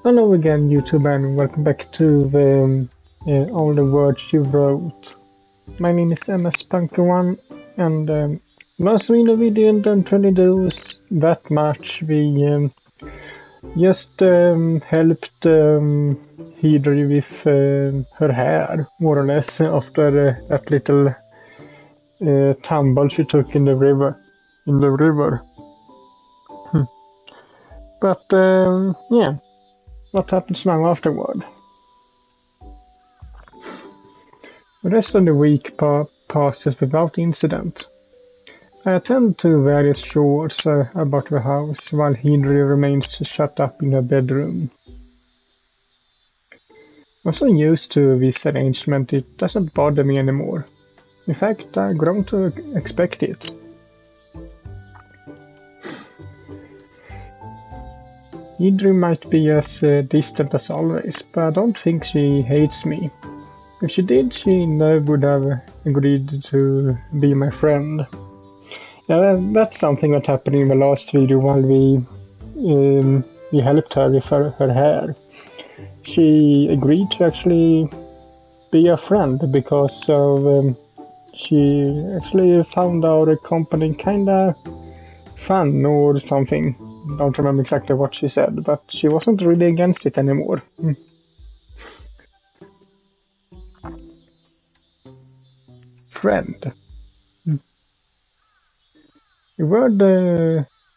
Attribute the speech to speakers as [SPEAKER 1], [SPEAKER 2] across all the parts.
[SPEAKER 1] Hello again, YouTube, and welcome back to the All the Words You Wrote. My name is MS-Punker1, and last video we didn't really do that much. We just helped Hijiri with her hair, more or less, after that little tumble she took in the river. But yeah. What happens now afterward? The rest of the week passes without incident. I attend to various chores about the house while Hijiri remains shut up in her bedroom. I'm so used to this arrangement it doesn't bother me anymore. In fact, I've grown to expect it. Hijiri might be as distant as always, but I don't think she hates me. If she did, she never would have agreed to be my friend. That's something that happened in the last video while we helped her with her hair. She agreed to actually be a friend because of she actually found our company kinda fun or something. Don't remember exactly what she said, but she wasn't really against it anymore. Friend. The word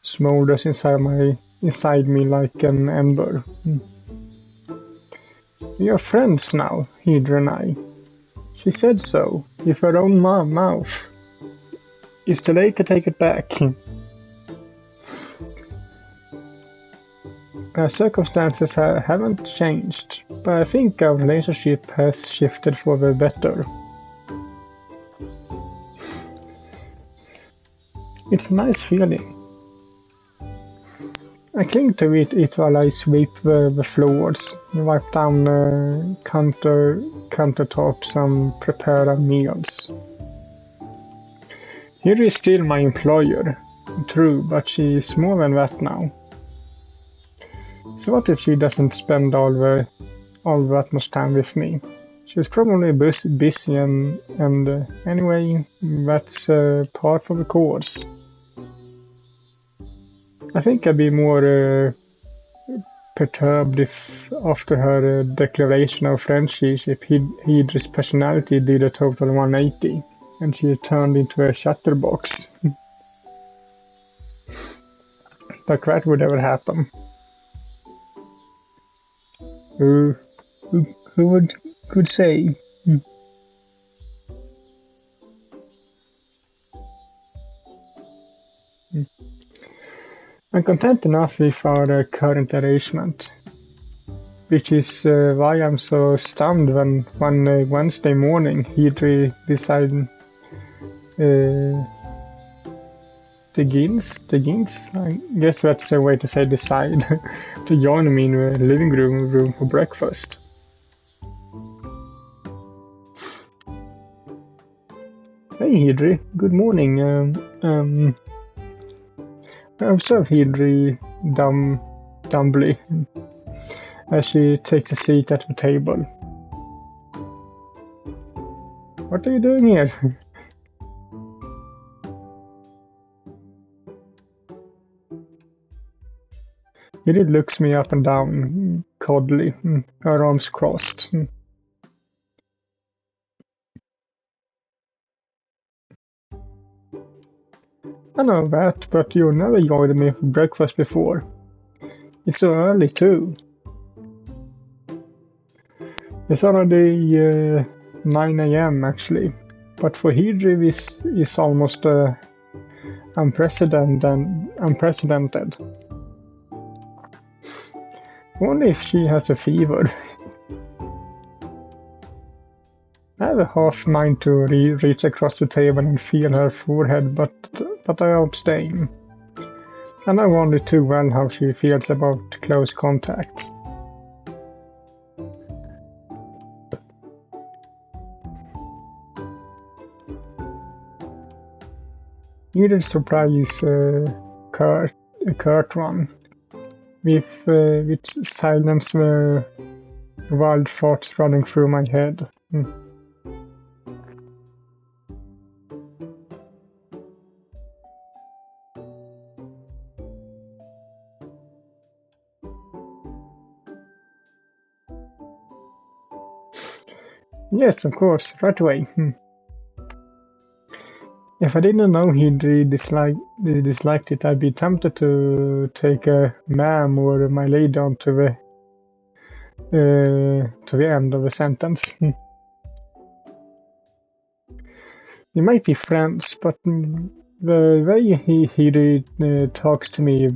[SPEAKER 1] smolders inside me like an ember. We are friends now, Hijiri and I. She said so, with her own mouth. It's too late to take it back. Our circumstances haven't changed, but I think our relationship has shifted for the better. It's a nice feeling. I cling to it while I sweep the floors, wipe down countertops and prepare our meals. Here is still my employer, true, but she is more than that now. So what if she doesn't spend all that much time with me? She's probably busy and anyway, that's part of the course. I think I'd be more perturbed if after her declaration of friendship, Hijiri's personality did a total 180 and she turned into a chatterbox. But that would ever happen. Who could say? I'm content enough with our current arrangement, which is why I'm so stunned when one Wednesday morning Hijiri decided I guess that's a way to say decide, to join me in the living room for breakfast. Hey Hijiri, good morning. I observe Hijiri dumbly as she takes a seat at the table. What are you doing here? Hijiri looks me up and down, coldly, her arms crossed. I know that, but you never joined me for breakfast before. It's so early too. It's already 9 AM actually, but for Hijiri this is almost unprecedented. Only if she has a fever. I have a half mind to reach across the table and feel her forehead, but I abstain. I know only too well how she feels about close contact. Hijiri's surprise curt one. with silence were wild thoughts running through my head. Yes, of course, right away. If I didn't know he'd disliked it, I'd be tempted to take a ma'am or my lady on to the end of a sentence. We might be friends, but the way he talks to me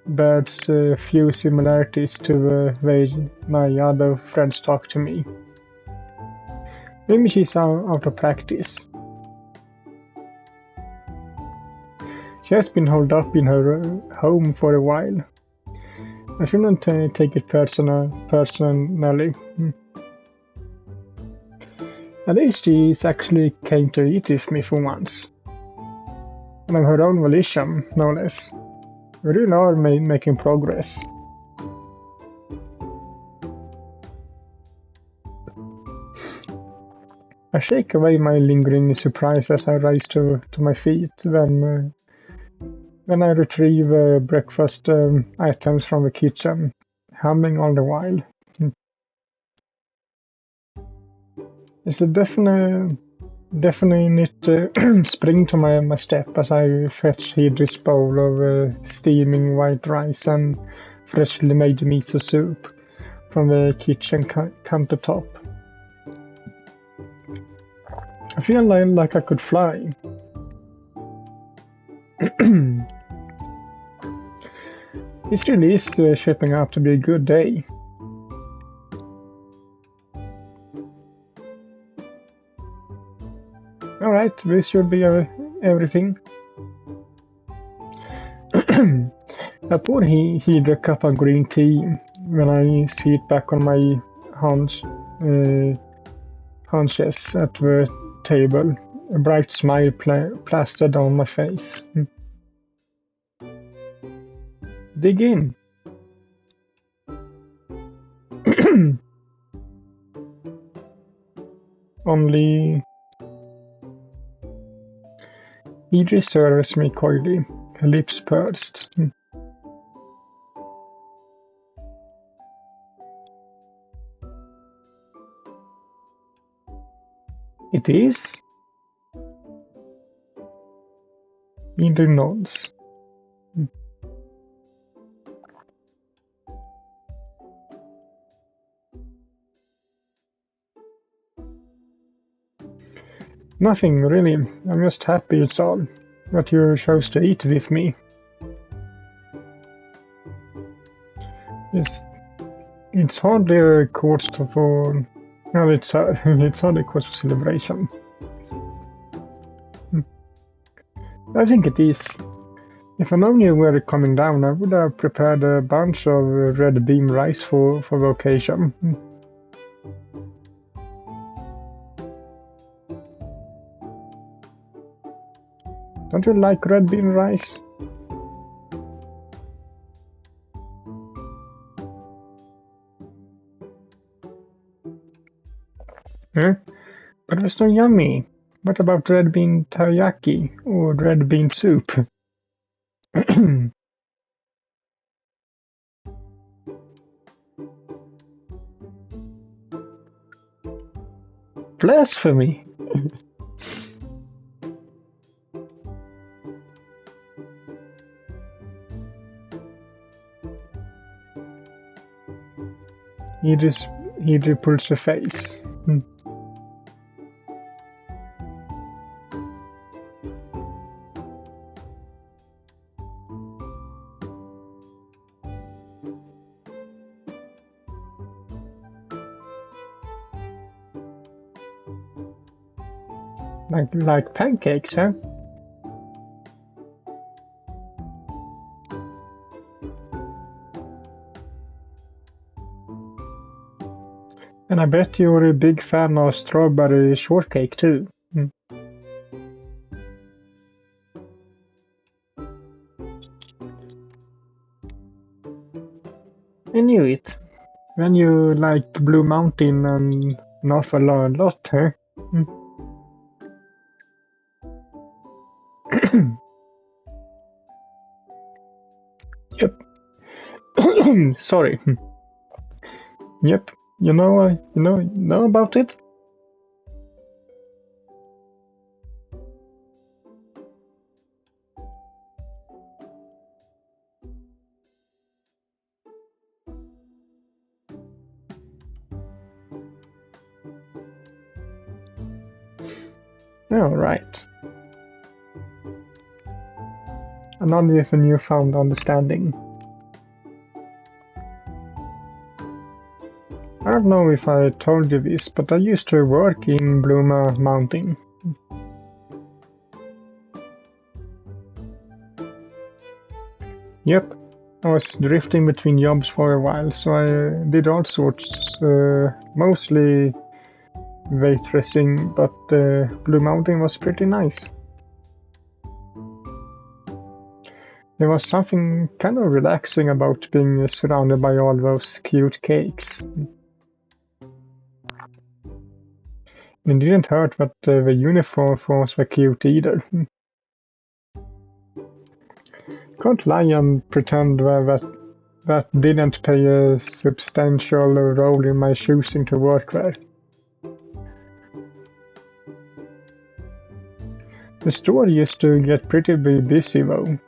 [SPEAKER 1] bears few similarities to the way my other friends talk to me. Maybe she's out of practice. She has been holed up in her home for a while. I shouldn't take it personally. At least she's actually came to eat with me for once. And of her own volition, no less. We really are making progress. I shake away my lingering surprise as I rise to my feet when I retrieve breakfast items from the kitchen, humming all the while. It's a definite spring to my step as I fetch Hijiri's bowl of steaming white rice and freshly made miso soup from the kitchen countertop. I feel like I could fly. This really is shaping up to be a good day. Alright, this should be everything. I pour Hijiri a cup of green tea when I sit back on my haunches at the table, a bright smile plastered on my face. Dig in. Only Hijiri serves me coyly, her lips pursed. It is? Hijiri nods. Nothing, really. I'm just happy, it's all. That you chose to eat with me. It's hardly a cause for... Well, it's hardly a cause for celebration. I think it is. If I known you were coming down, I would have prepared a bunch of red bean rice for the occasion. Don't you like red bean rice? Huh? But it was so yummy. What about red bean teriyaki or red bean soup? Blasphemy! Hijiri pulls her face. Like pancakes, huh? And I bet you're a big fan of strawberry shortcake too. I knew it. When you like Blue Mountain and an awful lot, huh? Yep. Sorry. Yep. You know about it? Oh, right. Another with a newfound understanding. I don't know if I told you this, but I used to work in Blue Mountain. Yep. I was drifting between jobs for a while, so I did all sorts, mostly waitressing, but Blue Mountain was pretty nice. There was something kind of relaxing about being surrounded by all those cute cakes. It didn't hurt that the uniforms were cute either. Can't lie and pretend that didn't play a substantial role in my choosing to work there. The store used to get pretty busy though.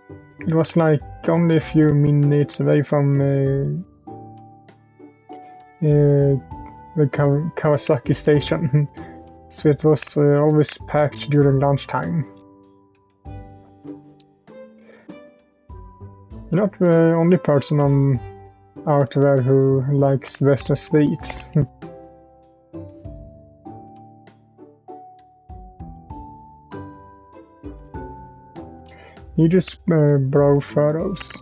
[SPEAKER 1] It was like only a few minutes away from the Kawasaki station, so it was always packed during lunchtime. You're not the only person out there who likes Western sweets. You just brow furrows.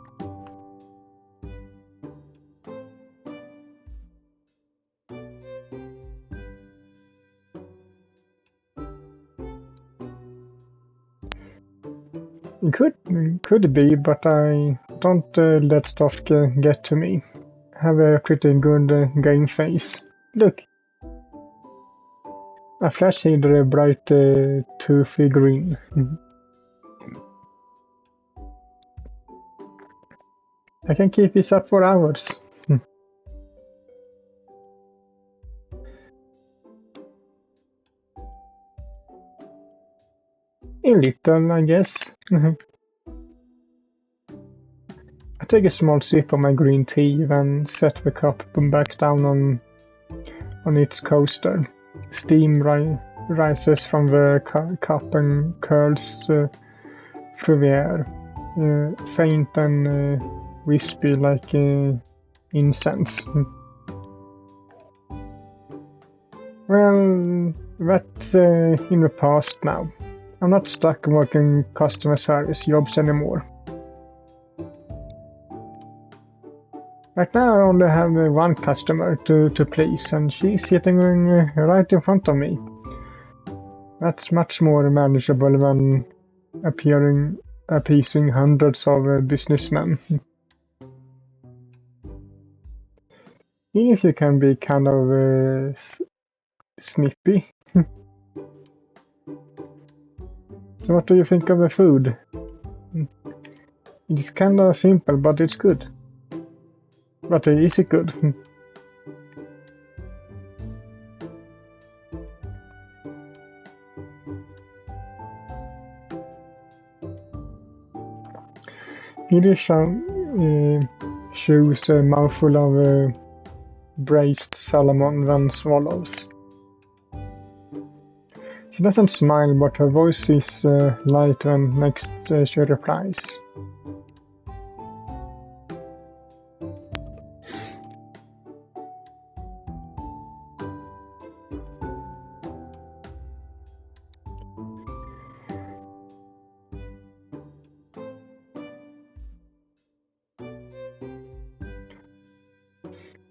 [SPEAKER 1] Could be, but I don't let stuff get to me. Have a pretty good game face. Look, a flash either bright toothy green. I can keep this up for hours. A little, I guess. I take a small sip of my green tea, then set the cup back down on its coaster. Steam rises from the cup and curls through the air, faint and wispy like incense. Well, that's in the past now. I'm not stuck working customer service jobs anymore. Right now I only have one customer to please, and she's sitting right in front of me. That's much more manageable than appeasing hundreds of businessmen. Even if you can be kind of snippy. So what do you think of the food? It's kind of simple, but it's good. But is it good? Yiddish chews a mouthful of braised salmon, then swallows. She doesn't smile, but her voice is light when next she replies.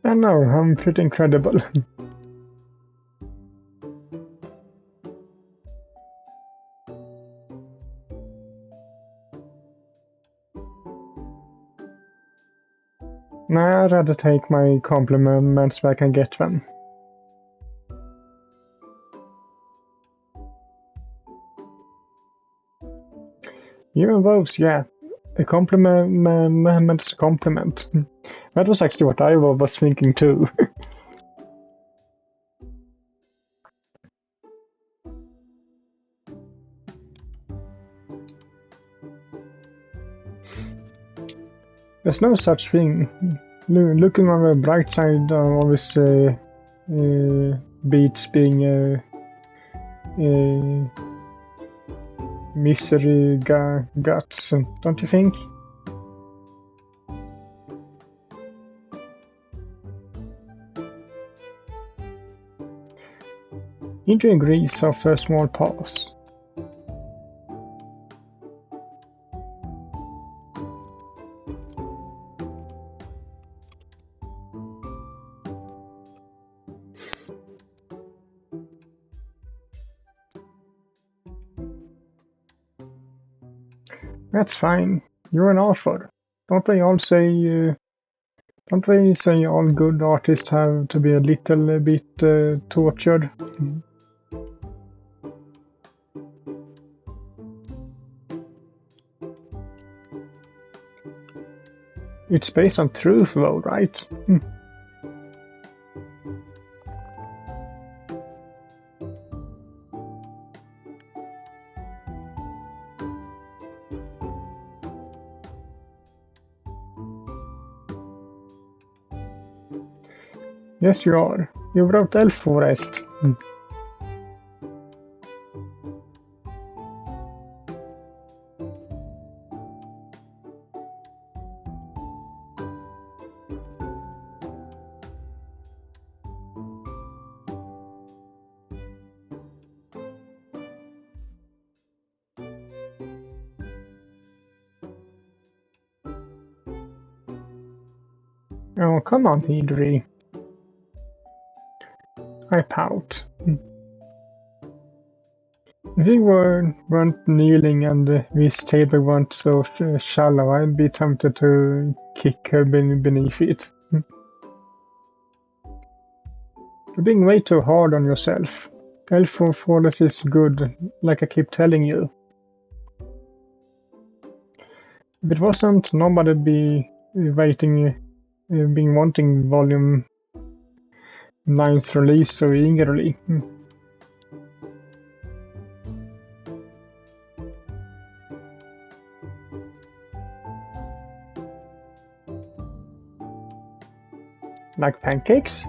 [SPEAKER 1] I know, I'm pretty incredible. Nah, I'd rather take my compliments where I can get them. Even those, yeah. A compliment is a compliment. That was actually what I was thinking too. There's no such thing. Looking on the bright side always beats being a misery guts, don't you think? Hijiri agrees after a small pause. That's fine. You're an author. Don't they all say? Don't they say all good artists have to be a little bit tortured? It's based on truth, though, right? Yes, you are. You wrote ATWSW. Oh, come on, Hijiri. I pout. If we weren't kneeling and this table weren't so shallow, I'd be tempted to kick her beneath it. You're being way too hard on yourself. Elf is good, like I keep telling you. If it wasn't, nobody'd be waiting, been wanting Volume 9's release so eagerly. Like pancakes?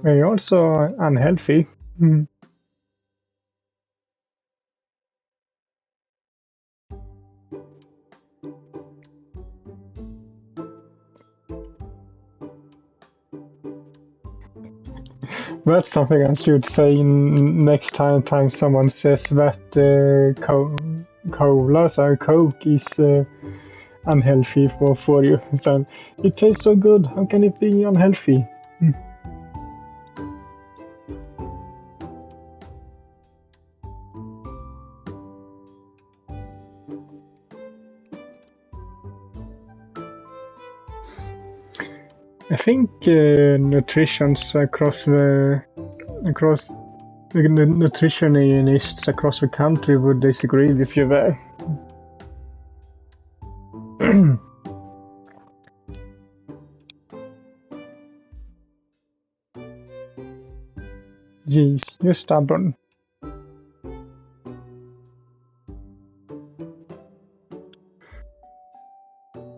[SPEAKER 1] They're also unhealthy. That's something I should say next time someone says that cola, so Coke is unhealthy for you. So it tastes so good. How can it be unhealthy? I think nutritionists across the nutritionists across the country would disagree with you there. Jeez, you're stubborn.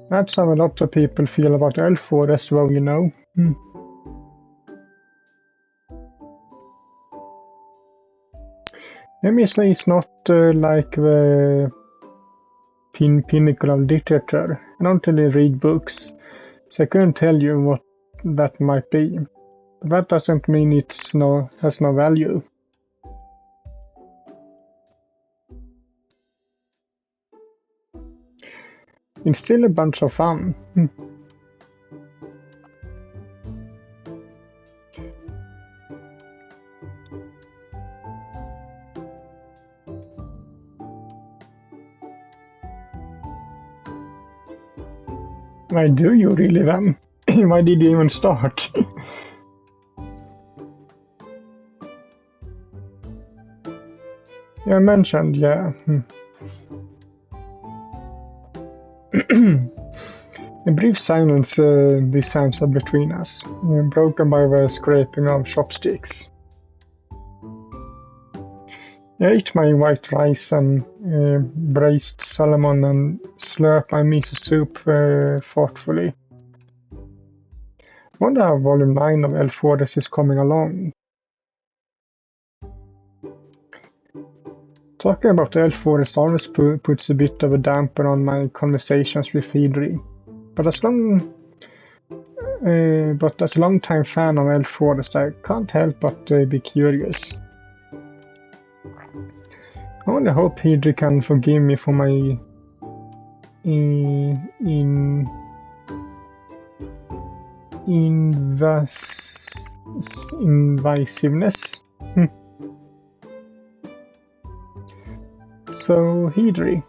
[SPEAKER 1] That's how a lot of people feel about ATWSW, you know. Obviously, it's not like the pinnacle of literature. I don't really read books, so I couldn't tell you what that might be. But that doesn't mean has no value. It's still a bunch of fun. Why do you really then? Why did you even start? Yeah, I mentioned, yeah. A brief silence descends between us, broken by the scraping of chopsticks. I ate my white rice and braised salmon and slurped my miso soup thoughtfully. I wonder how Volume 9 of Elf Wars is coming along. Talking about Elf Wars always puts a bit of a damper on my conversations with Hijiri. But as a long-time fan of Elf Wars, I can't help but be curious. I only hope Hijiri can forgive me for my invasiveness. So, Hijiri.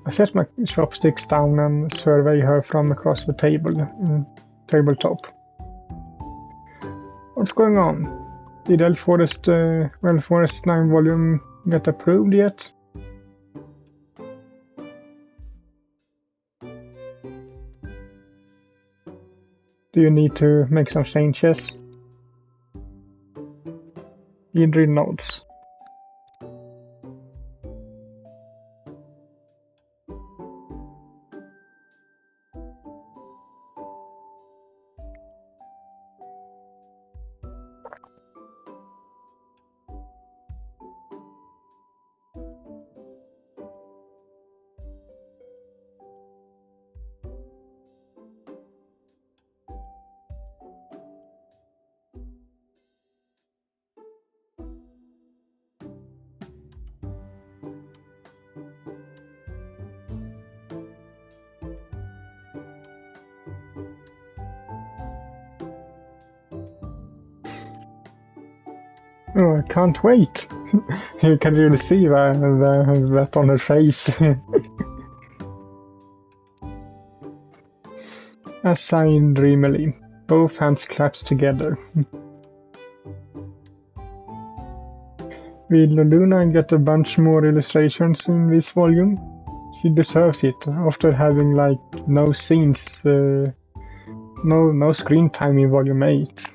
[SPEAKER 1] I set my chopsticks down and survey her from across the tabletop. What's going on? Did Elf Wars 9 volume get approved yet? Do you need to make some changes? Hijiri nods. Oh, I can't wait! You can really see that on her face. I sighed dreamily, both hands clasped together. Will Luna get a bunch more illustrations in this volume? She deserves it, after having no scenes, no screen time in volume 8.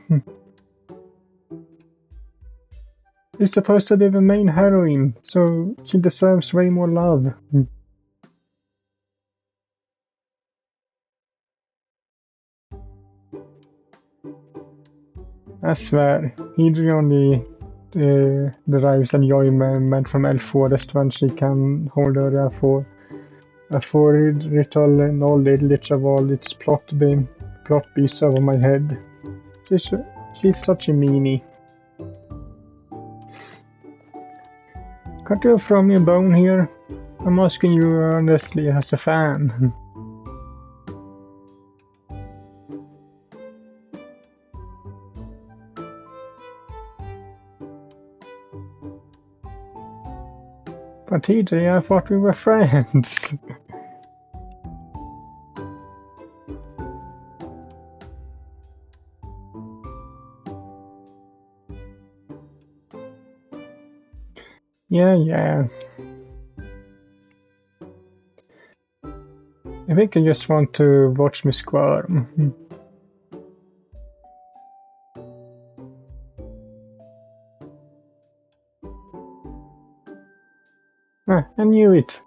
[SPEAKER 1] She's supposed to be the main heroine, so she deserves way more love. I swear, Hijiri only derives enjoyment from Elf Wars when she can hold her for ritual knowledge of all its plot beats over my head. She's such a meanie. Can't you throw me a bone here? I'm asking you earnestly as a fan. But Hijiri, I thought we were friends. Yeah. I think I just want to watch me squirm. I knew it.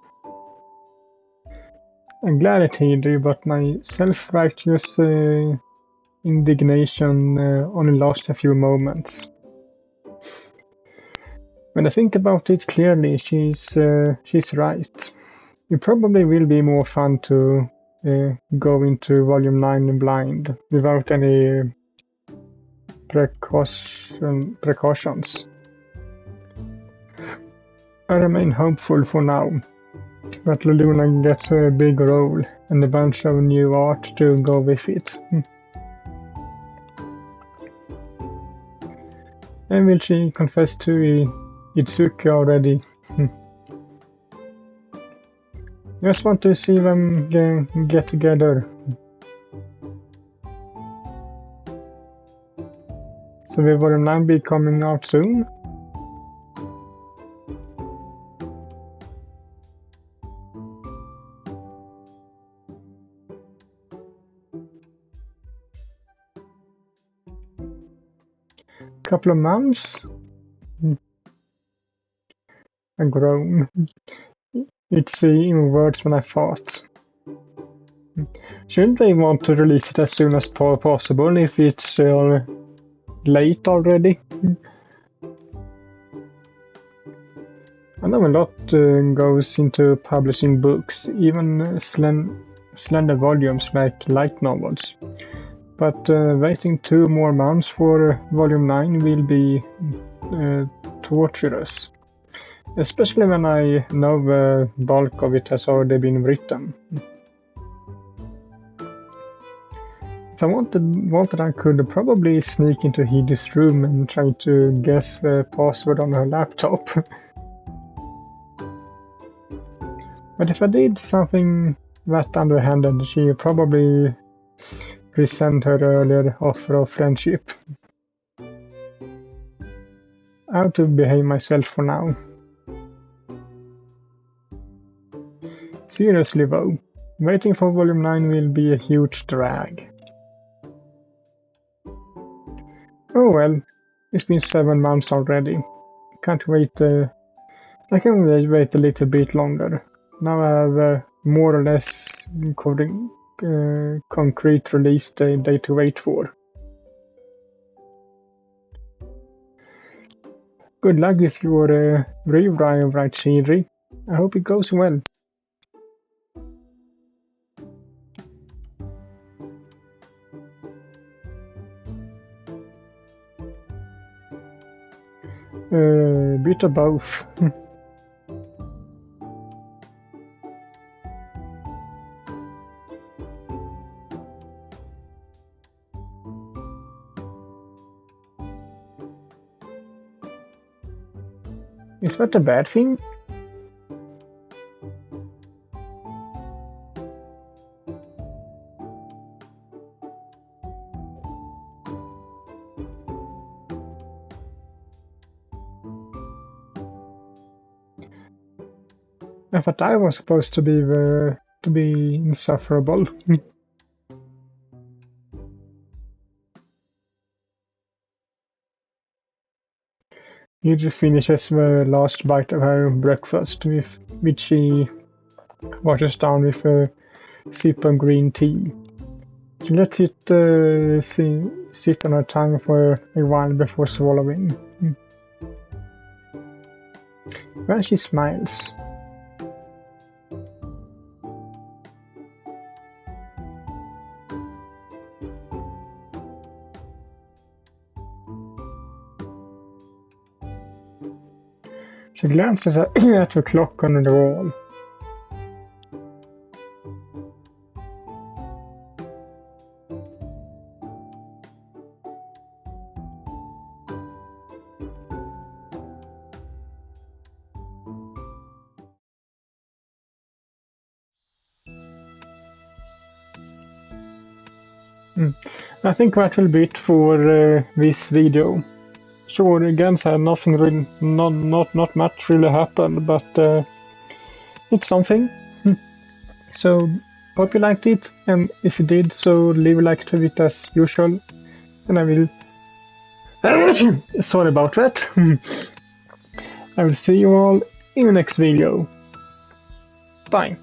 [SPEAKER 1] I'm glad at Hijiri, but my self-righteous indignation only lasts a few moments. When I think about it clearly, she's right. It probably will be more fun to go into Volume 9 blind without any precautions. I remain hopeful for now that Luna gets a big role and a bunch of new art to go with it. And will she confess to Itsuki already? Just want to see them get together. So will Volume 9 be coming out soon? Couple of months? I groan. It's even worse than I thought. Shouldn't they want to release it as soon as possible if it's late already? I know a lot goes into publishing books, even slender volumes like light novels. But waiting 2 more months for Volume 9 will be torturous. Especially when I know the bulk of it has already been written. If I wanted, I could probably sneak into Hijiri's room and try to guess the password on her laptop. But if I did something that underhanded, she would probably resent her earlier offer of friendship. I have to behave myself for now. Seriously though, waiting for Volume 9 will be a huge drag. Oh well, it's been 7 months already. Can't wait. I can wait a little bit longer. Now I have a more or less concrete release date to wait for. Good luck with your rewrite, Hijiri. I hope it goes well. Bit of both. Is that a bad thing? I thought I was supposed to be insufferable. Hijiri finishes the last bite of her breakfast, which she washes down with a sip of green tea. She lets it sit on her tongue for a while before swallowing. Then she smiles. She glances at the clock on the wall. I think that will be it for this video. Sure, again, so nothing really, not much really happened, but it's something. So, hope you liked it, and if you did, so leave a like to it as usual, and I will. Sorry about that. I will see you all in the next video. Bye.